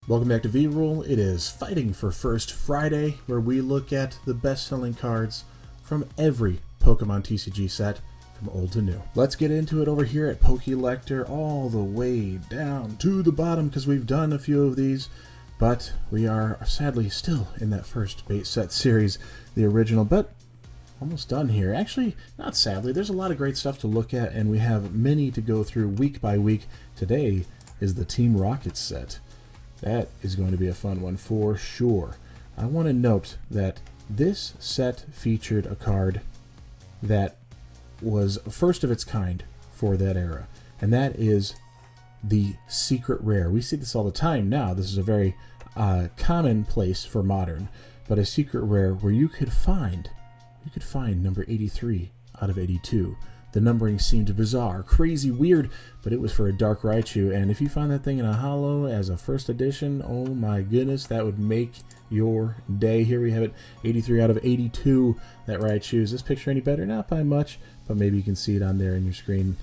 Welcome back to V-Rule. It is Fighting for First Friday, where we look at the best-selling cards from every Pokemon TCG set, from old to new. Let's get into it over here at Pokelector, all the way down to the bottom, because we've done a few of these, but we are sadly still in that first base set series, the original, but almost done here. Actually, not sadly. There's a lot of great stuff to look at, and we have many to go through week by week. Today is the Team Rocket set. That is going to be a fun one for sure. I want to note that this set featured a card that was first of its kind for that era, and that is the secret rare. We see this all the time now. This is a very common place for modern, but a secret rare where you could find number 83 out of 82. The numbering seemed bizarre, crazy, weird, but it was for a Dark Raichu, and if you find that thing in a holo as a first edition, oh my goodness, that would make your day. Here we have it, 83 out of 82, that Raichu. Is this picture any better? Not by much, but maybe you can see it on there in your screen.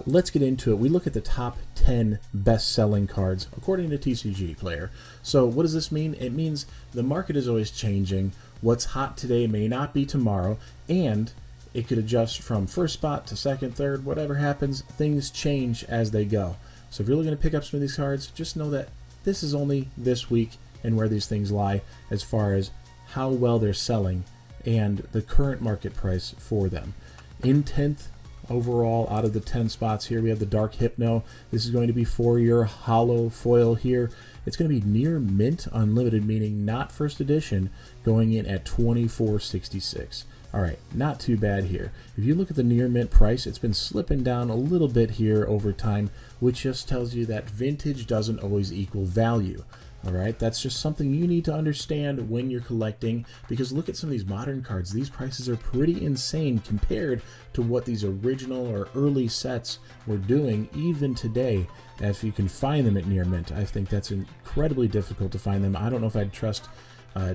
Let's get into it. We look at the top 10 best-selling cards, according to TCG Player. So what does this mean? It means the market is always changing. What's hot today may not be tomorrow, and it could adjust from first spot to second, third, whatever happens, things change as they go. So if you're looking to pick up some of these cards, just know that this is only this week and where these things lie as far as how well they're selling and the current market price for them. In 10th overall out of the 10 spots here, we have the Dark Hypno. This is going to be for your holo foil here. It's going to be near mint unlimited, meaning not first edition, going in at $24.66. Alright, not too bad here. If you look at the near mint price, it's been slipping down a little bit here over time, which just tells you that vintage doesn't always equal value. Alright, that's just something you need to understand when you're collecting, because look at some of these modern cards. These prices are pretty insane compared to what these original or early sets were doing even today. If you can find them at near mint, I think that's incredibly difficult to find them. I don't know if I'd trust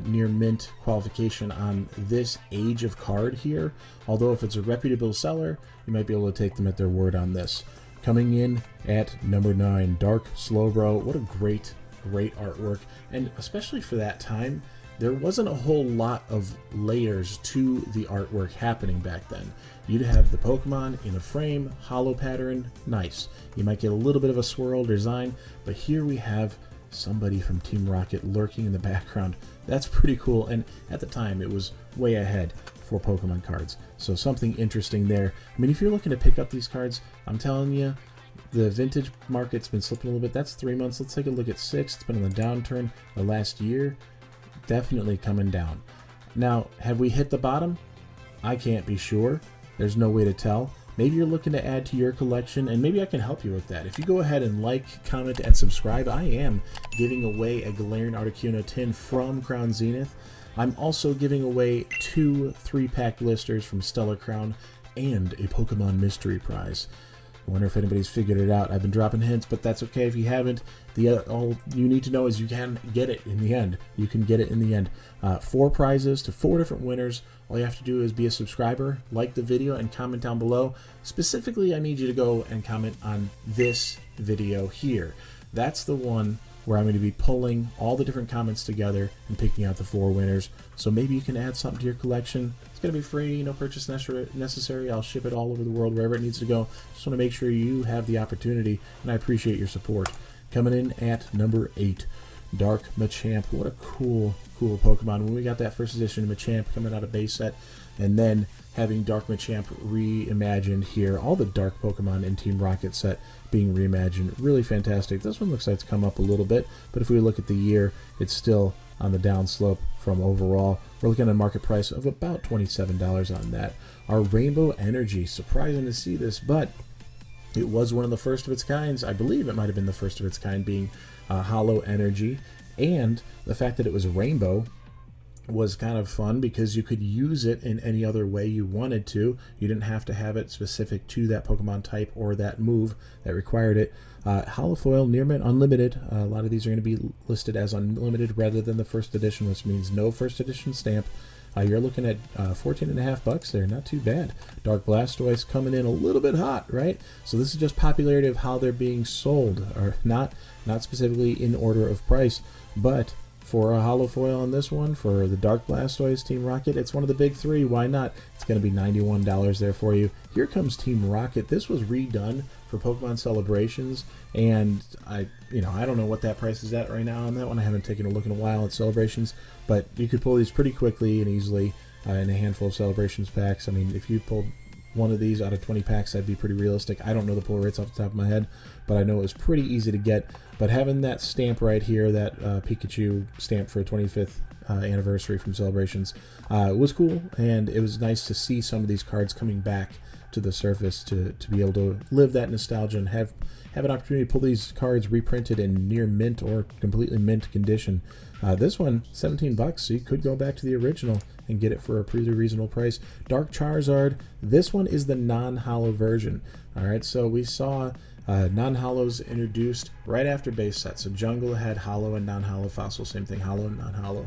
near mint qualification on this age of card here, although if it's a reputable seller, you might be able to take them at their word on this. Coming in at number 9, Dark Slowbro. What a great artwork, and especially for that time, there wasn't a whole lot of layers to the artwork happening back then. You'd have the Pokemon in a frame, holo pattern, nice. You might get a little bit of a swirl design, but here we have somebody from Team Rocket lurking in the background. That's pretty cool, and at the time it was way ahead for Pokemon cards. So something interesting there. I mean, if you're looking to pick up these cards, I'm telling you, the vintage market's been slipping a little bit. That's 3 months. Let's take a look at 6. It's been on the downturn the last year. Definitely coming down. Now, have we hit the bottom? I can't be sure. There's no way to tell. Maybe you're looking to add to your collection, and maybe I can help you with that. If you go ahead and like, comment, and subscribe, I am giving away a Galarian Articuno tin from Crown Zenith. I'm also giving away 2 3-pack blisters from Stellar Crown and a Pokemon Mystery Prize. I wonder if anybody's figured it out. I've been dropping hints, but that's okay if you haven't. All you need to know is you can get it in the end. You can get it in the end. 4 prizes to 4 different winners. All you have to do is be a subscriber, like the video, and comment down below. Specifically, I need you to go and comment on this video here. That's the one where I'm going to be pulling all the different comments together and picking out the 4 winners. So maybe you can add something to your collection. It's going to be free, no purchase necessary. I'll ship it all over the world, wherever it needs to go. Just want to make sure you have the opportunity, and I appreciate your support. Coming in at number 8, Dark Machamp. What a cool Pokemon. When we got that first edition of Machamp coming out of base set, and then having Dark Machamp reimagined here, all the Dark Pokemon in Team Rocket set being reimagined, really fantastic. This one looks like it's come up a little bit, but if we look at the year, it's still on the downslope from overall. We're looking at a market price of about $27 on that. Our Rainbow Energy, surprising to see this, but it was one of the first of its kinds. I believe it might have been the first of its kind, being Holo Energy, and the fact that it was a rainbow was kind of fun because you could use it in any other way you wanted to. You didn't have to have it specific to that Pokemon type or that move that required it. Hollow foil, near mint, unlimited. A lot of these are going to be listed as unlimited rather than the first edition, which means no first edition stamp. You're looking at $14.50 there, not too bad. Dark Blastoise coming in a little bit hot, right? So this is just popularity of how they're being sold, or not specifically in order of price, but for a hollow foil on this one, for the Dark Blastoise Team Rocket, it's one of the big three. Why not? It's going to be $91 there for you. Here comes Team Rocket. This was redone for Pokemon Celebrations, and I don't know what that price is at right now on that one. I haven't taken a look in a while at Celebrations, but you could pull these pretty quickly and easily in a handful of Celebrations packs. I mean, if you pulled one of these out of 20 packs, that'd be pretty realistic. I don't know the pull rates off the top of my head, but I know it was pretty easy to get. But having that stamp right here, that Pikachu stamp for 25th anniversary from Celebrations, was cool, and it was nice to see some of these cards coming back to the surface to be able to live that nostalgia and have an opportunity to pull these cards reprinted in near mint or completely mint condition. This one, $17, so you could go back to the original and get it for a pretty reasonable price. Dark Charizard, this one is the non-hollow version. All right, so we saw non-hollows introduced right after base set. So Jungle had hollow and non-hollow, Fossil, same thing, hollow and non-hollow.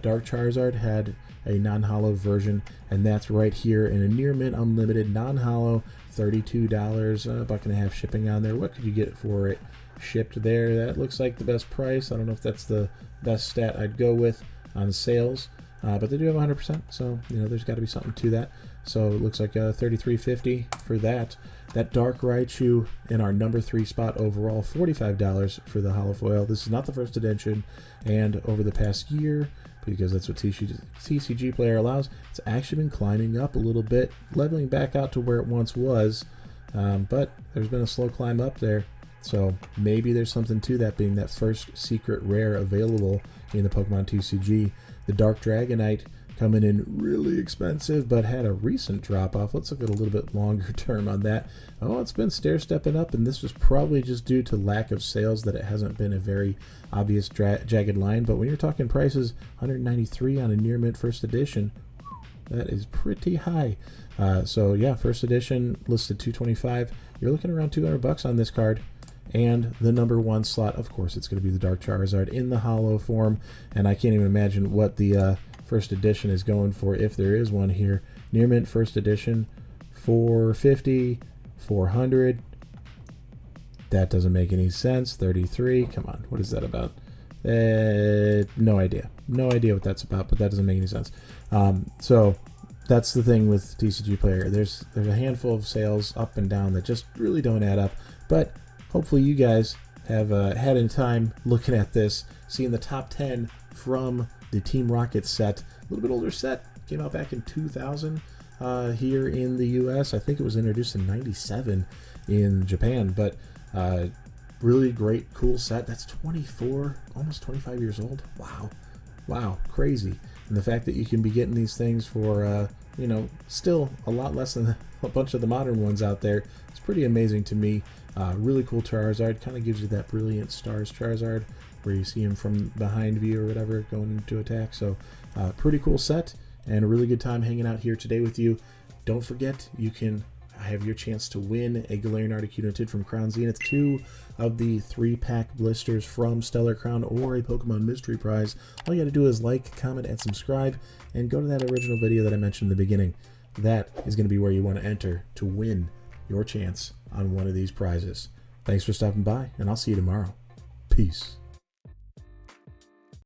Dark Charizard had a non-hollow version, and that's right here in a near mint unlimited non-hollow, $32, $1.50 shipping on there. What could you get for it shipped there? That looks like the best price. I don't know if that's the best stat I'd go with on sales, but they do have 100%, so there's got to be something to that. So it looks like $33.50 for that. That Dark Raichu in our number 3 spot overall, $45 for the hollow foil. This is not the first edition, and over the past year, because that's what TCG Player allows, it's actually been climbing up a little bit, leveling back out to where it once was, but there's been a slow climb up there. So maybe there's something to that, being that first secret rare available in the Pokemon TCG. The Dark Dragonite coming in really expensive, but had a recent drop off. Let's look at a little bit longer term on that. Oh, it's been stair-stepping up, and this was probably just due to lack of sales, that it hasn't been a very obvious jagged line. But when you're talking prices, $193 on a near mint first edition, that is pretty high. So yeah, first edition listed $225. You're looking around $200 on this card. And the number 1 slot, of course, it's going to be the Dark Charizard in the hollow form, and I can't even imagine what the first edition is going for, if there is one here. Near mint first edition, $450, $400. That doesn't make any sense. $33. Come on, what is that about? No idea. No idea what that's about, but that doesn't make any sense. So that's the thing with TCG Player. There's a handful of sales up and down that just really don't add up, but hopefully you guys have had a time looking at this, seeing the top 10 from the Team Rocket set. A little bit older set, came out back in 2000 here in the US. I think it was introduced in 97 in Japan, but really great, cool set. That's 24, almost 25 years old. Wow, crazy. And the fact that you can be getting these things for still a lot less than a bunch of the modern ones out there, it's pretty amazing to me. Really cool Charizard, kind of gives you that Brilliant Stars Charizard where you see him from behind view or whatever going into attack. So pretty cool set, and a really good time hanging out here today with you. Don't forget, you can have your chance to win a Galarian Articuno Tinted from Crown Zenith, 2 of the 3-pack blisters from Stellar Crown, or a Pokemon Mystery Prize. All you got to do is like, comment, and subscribe, and go to that original video that I mentioned in the beginning. That is going to be where you want to enter to win your chance on one of these prizes. Thanks for stopping by, and I'll see you tomorrow. Peace.